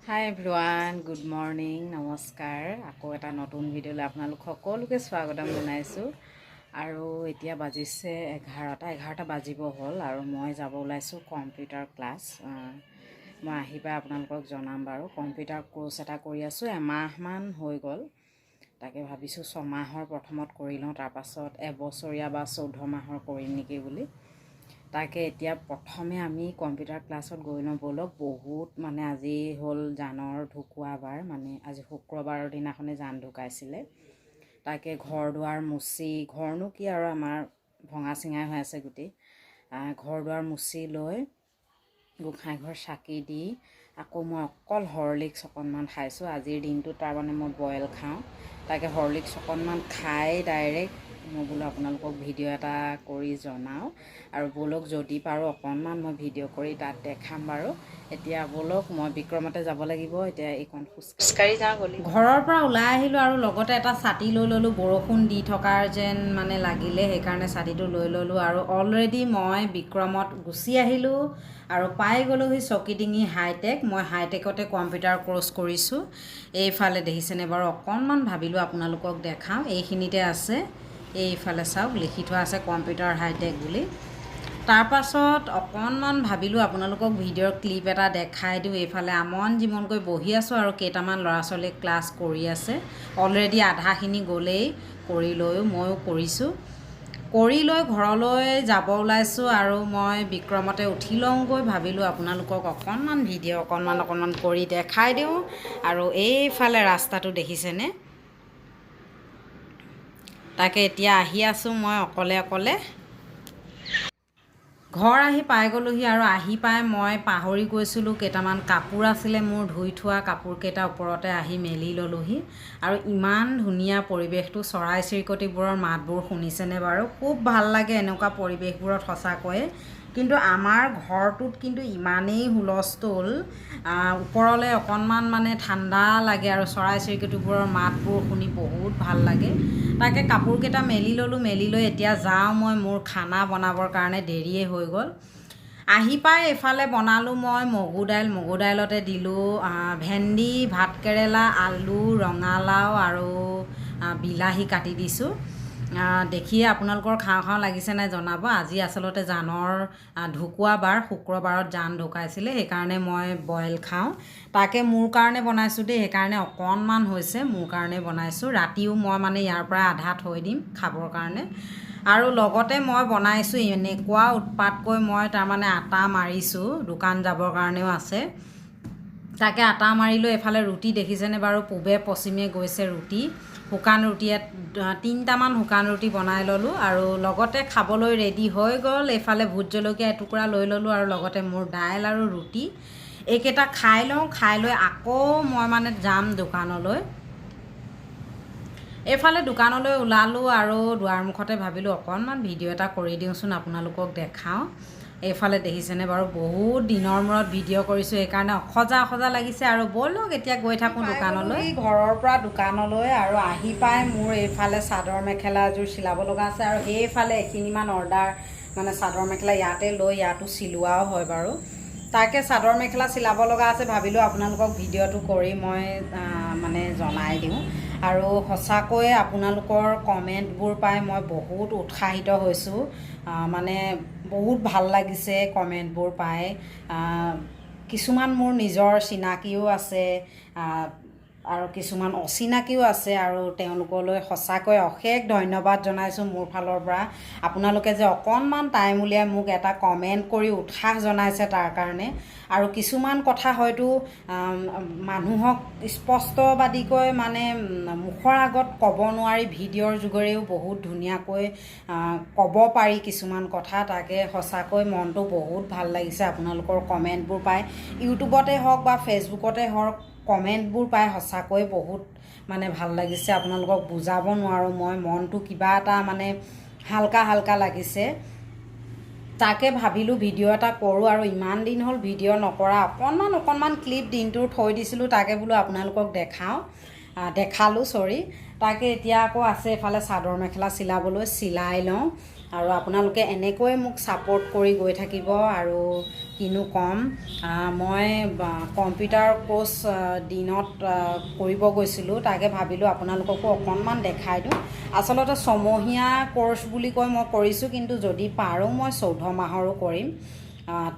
হাই everyone, good morning, নমস্কাৰ। আকৌ এটা নতুন ভিডিঅ'লৈ আপোনালোক সকলোকে স্বাগতম জনাইছোঁ। আৰু এতিয়া বাজিছে 11টা বাজিব হ'ল আৰু মই যাব ওলাইছোঁ কম্পিউটাৰ ক্লাছ। মই আহি পাই আপোনালোকক জনাম বাৰু। কম্পিউটাৰ কোৰ্চ এটা কৰি আছোঁ, এমাহমান হৈ গ'ল। তাকে ভাবিছোঁ 6 মাহৰ প্ৰথমত কৰি লওঁ, তাৰপাছত এবছৰীয়া বা 14 মাহৰ কৰিম নেকি বুলি। তাকে এতিয়া প্ৰথমে আমি কম্পিউটাৰ ক্লাছত গৈ লওঁ ব'লক। বহুত আজি হ'ল জানৰ ঢুকুৱা বাৰ, আজি শুক্ৰবাৰৰ দিনাখনে জান ঢুকাইছিলে। তাকে ঘৰ দুৱাৰ মুচি, ঘৰনো কি আৰু আমাৰ ভঙা চিঙাই হৈ আছে গোটেই। ঘৰ দুৱাৰ মুচি লৈ গোঁসাই ঘৰ চাকি দি আকৌ মই অকল হৰলিক্স অকণমান খাইছোঁ। আজিৰ দিনটোত মই বইল খাওঁ। তাকে হৰলিক্স অকণমান খাই ডাইৰেক্ট মই বোলো আপোনালোকক ভিডিঅ' এটা কৰি জনাওঁ। আৰু ব'লক যদি পাৰোঁ অকণমান মই ভিডিঅ' কৰি তাত দেখাম বাৰু। এতিয়া ব'লক, মই বিক্ৰমতে যাব লাগিব। এতিয়া এইখন খোজকাঢ়ি যাওঁ গলি। ঘৰৰ পৰা ওলাই আহিলোঁ আৰু লগতে এটা ছাতি লৈ ল'লোঁ। বৰষুণ দি থকাৰ যেন লাগিলে, সেইকাৰণে ছাতিটো লৈ ল'লোঁ। আৰু অলৰেডি মই বিক্ৰমত গুচি আহিলোঁ আৰু পাই গ'লোহি চকিডিঙি হাইটেক। মই হাইটেকতে কম্পিউটাৰ কোৰ্চ কৰিছোঁ। এইফালে দেখিছেনে বাৰু, অকণমান ভাবিলোঁ আপোনালোকক দেখাওঁ। এইখিনিতে আছে, এইফালে চাওক, লিখি থোৱা আছে কম্পিউটাৰ হাইটেক বুলি। তাৰপাছত অকণমান ভাবিলোঁ আপোনালোকক ভিডিঅ'ৰ ক্লিপ এটা দেখাই দিওঁ। এইফালে আমন জিমনকৈ বহি আছোঁ আৰু কেইটামান ল'ৰা ছোৱালীক ক্লাছ কৰি আছে। অলৰেডি আধাখিনি গ'লেই, কৰি লৈও ময়ো কৰিছোঁ। কৰি লৈ ঘৰলৈ যাব ওলাইছোঁ আৰু মই বিক্ৰমতে উঠি লওঁগৈ। ভাবিলোঁ আপোনালোকক অকণমান ভিডিঅ' অকণমান কৰি দেখাই দিওঁ। আৰু এইফালে ৰাস্তাটো দেখিছেনে? তাকে এতিয়া আহি আছোঁ মই অকলে। ঘৰ আহি পাই গ'লোহি আৰু আহি পাই মই পাহৰি গৈছিলোঁ, কেইটামান কাপোৰ আছিলে মোৰ ধুই থোৱা। কাপোৰকেইটা ওপৰতে আহি মেলি ল'লোহি। আৰু ইমান ধুনীয়া পৰিৱেশটো, চৰাই চিৰিকটিবোৰৰ মাতবোৰ শুনিছেনে বাৰু? খুব ভাল লাগে এনেকুৱা পৰিৱেশবোৰত সঁচাকৈয়ে। কিন্তু আমাৰ ঘৰটোত কিন্তু ইমানেই হুলস্থুল, ওপৰলৈ অকণমান ঠাণ্ডা লাগে আৰু চৰাই চিৰিকটিবোৰৰ মাতবোৰ শুনি বহুত ভাল লাগে। তাকে কাপোৰকেইটা মেলি ল'লোঁ। মেলি লৈ এতিয়া যাওঁ মই মোৰ খানা বনাবৰ কাৰণে, দেৰিয়ে হৈ গ'ল। আহি পাই এইফালে বনালোঁ মই মগু দাইলতে দিলোঁ ভেন্দি, ভাতকেৰেলা, আলু, ৰঙালাও আৰু বিলাহী কাটি দিছোঁ। দেখিয়ে আপোনালোকৰ খাওঁ লাগিছে নাই জনাব। আজি আচলতে জানৰ ঢুকুৱা বাৰ, শুক্ৰবাৰত জান ঢুকাইছিলে, সেইকাৰণে মই বইল খাওঁ। তাকে মোৰ কাৰণে বনাইছোঁ দেই, সেইকাৰণে অকণমান হৈছে, মোৰ কাৰণে বনাইছোঁ। ৰাতিও মই ইয়াৰ পৰা আধা থৈ দিম খাবৰ কাৰণে। আৰু লগতে মই বনাইছোঁ এনেকুৱা উৎপাতকৈ, মই আটা মাৰিছোঁ, দোকান যাবৰ কাৰণেও আছে। তাকে আটা মাৰি লৈ এইফালে ৰুটি দেখিছেনে বাৰু, পূবে পশ্চিমে গৈছে ৰুটি। শুকান ৰুটি 3টামান শুকান ৰুটি বনাই ল'লোঁ আৰু লগতে খাবলৈ ৰেডি হৈ গ'ল। এইফালে ভোট জলকীয়া এটুকুৰা লৈ ল'লোঁ আৰু লগতে মোৰ দাইল আৰু ৰুটি। এইকেইটা খাই লওঁ, খাই লৈ আকৌ মই যাম দোকানলৈ। এইফালে দোকানলৈ ওলালোঁ আৰু দুৱাৰমুখতে ভাবিলোঁ অকণমান ভিডিঅ' এটা কৰি দিওঁচোন, আপোনালোকক দেখাওঁ। এইফালে দেখিছেনে বাৰু, বহুত দিনৰ মূৰত ভিডিঅ' কৰিছোঁ, সেইকাৰণে অসজা লাগিছে। আৰু ব'লক এতিয়া গৈ থাকোঁ দোকানলৈ। ঘৰৰ পৰা দোকানলৈ আৰু আহি পাই মোৰ এইফালে চাদৰ মেখেলা এযোৰ চিলাব লগা আছে আৰু সেইফালে এইখিনিমান অৰ্ডাৰ চাদৰ মেখেলা ইয়াতে লৈ ইয়াতো চিলোৱাও হয় বাৰু। তাকে চাদৰ মেখেলা চিলাব লগা আছে, ভাবিলোঁ আপোনালোকক ভিডিঅ'টো কৰি মই জনাই দিওঁ। আৰু সঁচাকৈয়ে আপোনালোকৰ কমেণ্টবোৰ পাই মই বহুত উৎসাহিত হৈছোঁ। বহুত ভাল লাগিছে কমেণ্টবোৰ পাই। কিছুমান মোৰ নিজৰ চিনাকিও আছে আৰু কিছুমান অচিনাকিও আছে, আৰু তেওঁলোকলৈ সঁচাকৈ অশেষ ধন্যবাদ জনাইছোঁ মোৰ ফালৰ পৰা। আপোনালোকে যে অকণমান টাইম উলিয়াই মোক এটা কমেণ্ট কৰি উৎসাহ জনাইছে তাৰ কাৰণে। আৰু কিছুমান কথা হয়তো মানুহক স্পষ্টবাদীকৈ মুখৰ আগত ক'ব নোৱাৰি, ভিডিঅ'ৰ যোগেৰেও বহুত ধুনীয়াকৈ ক'ব পাৰি কিছুমান কথা। তাকে সঁচাকৈ মনটো বহুত ভাল লাগিছে আপোনালোকৰ কমেণ্টবোৰ পাই। ইউটিউবতে হওক বা ফেচবুকতে হওক, কমেণ্টবোৰ পাই সঁচাকৈ বহুত ভাল লাগিছে। আপোনালোকক বুজাব নোৱাৰোঁ মই, মনটো কিবা এটা হালকা লাগিছে। তাকে ভাবিলোঁ ভিডিঅ' এটা কৰোঁ, আৰু ইমান দিন হ'ল ভিডিঅ' নকৰা। অকণমান ক্লিপ দিনটোৰ থৈ দিছিলোঁ, তাকে বোলো আপোনালোকক দেখালোঁ। তাকে এতিয়া আকৌ আছে এইফালে চাদৰ মেখেলা চিলাবলৈ, চিলাই লওঁ। আৰু আপোনালোকে এনেকৈ মোক ছাপোৰ্ট কৰি গৈ থাকিব। আৰু কিনো ক'ম, মই কম্পিউটাৰ কোৰ্চ দিনত কৰিব গৈছিলোঁ, তাকে ভাবিলোঁ আপোনালোককো অকণমান দেখাই দিওঁ। আচলতে ছমহীয়া কোৰ্চ বুলি কৈ মই কৰিছোঁ, কিন্তু যদি পাৰোঁ মই 14 মাহৰো কৰিম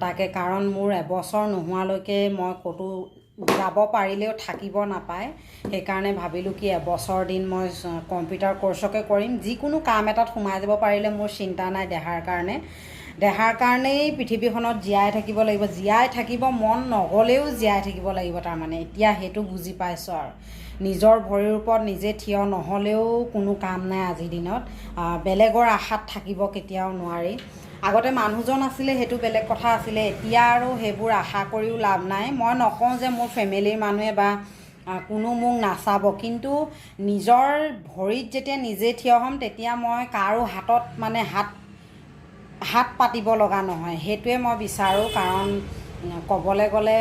তাকে, কাৰণ মোৰ এবছৰ নোহোৱালৈকে মই ক'তো যাব পাৰিলেও থাকিব নাপায়। সেইকাৰণে ভাবিলোঁ কি এবছৰ দিন মই কম্পিউটাৰ কোৰ্চকে কৰিম। যিকোনো কাম এটাত সোমাই যাব পাৰিলে মোৰ চিন্তা নাই। দেহাৰ কাৰণেই পৃথিৱীখনত জীয়াই থাকিব লাগিব, জীয়াই থাকিব মন নগ'লেও জীয়াই থাকিব লাগিব। তাৰমানে এতিয়া সেইটো বুজি পাইছোঁ। আৰু নিজৰ ভৰিৰ ওপৰত নিজে থিয় নহ'লেও কোনো কাম নাই আজিৰ দিনত। বেলেগৰ আশাত থাকিব কেতিয়াও নোৱাৰি। আগতে মানুহজন আছিলে সেইটো বেলেগ কথা আছিলে, এতিয়া আৰু সেইবোৰ আশা কৰিও লাভ নাই। মই নকওঁ যে মোৰ ফেমিলিৰ মানুহে বা কোনো মোক নাচাব, কিন্তু নিজৰ ভৰিত যেতিয়া নিজে থিয় হ'ম তেতিয়া মই কাৰো হাতত মানে হাত পাতিব লগা নহয়। সেইটোৱে মই বিচাৰোঁ। কাৰণ ক'বলৈ গ'লে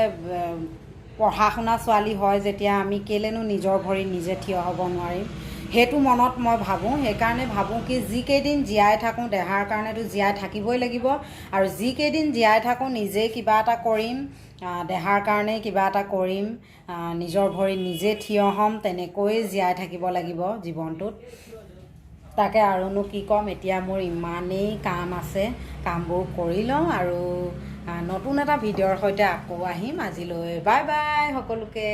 পঢ়া শুনা ছোৱালী হয় যেতিয়া আমি কেলেনো নিজৰ ভৰিত নিজে থিয় হ'ব নোৱাৰিম, সেইটো মনত মই ভাবোঁ। সেইকাৰণে ভাবোঁ কি যিকেইদিন জীয়াই থাকোঁ, দেহাৰ কাৰণেতো জীয়াই থাকিবই লাগিব। আৰু যিকেইদিন জীয়াই থাকোঁ নিজেই কিবা এটা কৰিম, দেহাৰ কাৰণেই কিবা এটা কৰিম, নিজৰ ভৰিত নিজে থিয় হ'ম, তেনেকৈয়ে জীয়াই থাকিব লাগিব জীৱনটোত। তাকে আৰুনো কি ক'ম, এতিয়া মোৰ ইমানেই কাম আছে, কামবোৰ কৰি লওঁ আৰু নতুন এটা ভিডিঅ'ৰ সৈতে আকৌ আহিম। আজিলৈ বাই বাই সকলোকে।